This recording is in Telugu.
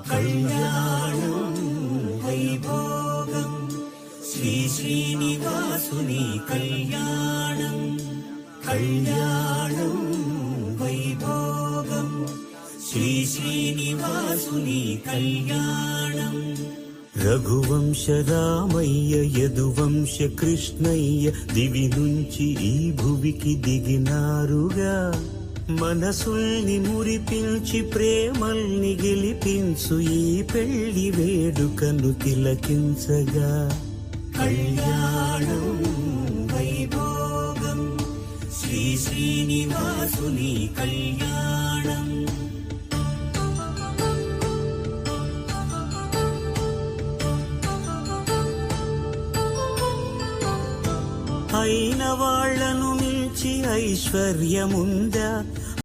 కళ్యాణం వైభోగం శ్రీ శ్రీనివాసుని కళ్యాణం. కళ్యాణం వైభోగం శ్రీ శ్రీనివాసుని కళ్యాణం. రఘువంశ రామయ్య యదువంశ కృష్ణయ్య దివి నుంచి ఈ భువికి దిగినారుగా. మనసుల్ని మురిపించి ప్రేమల్ని గెలిపించు ఈ పెళ్లి వేడుకను తిలకించగా. కళ్యాణం వైభోగం శ్రీ శ్రీనివాసుని కళ్యాణం. అయిన వాళ్లను మించి ఐశ్వర్యముందా,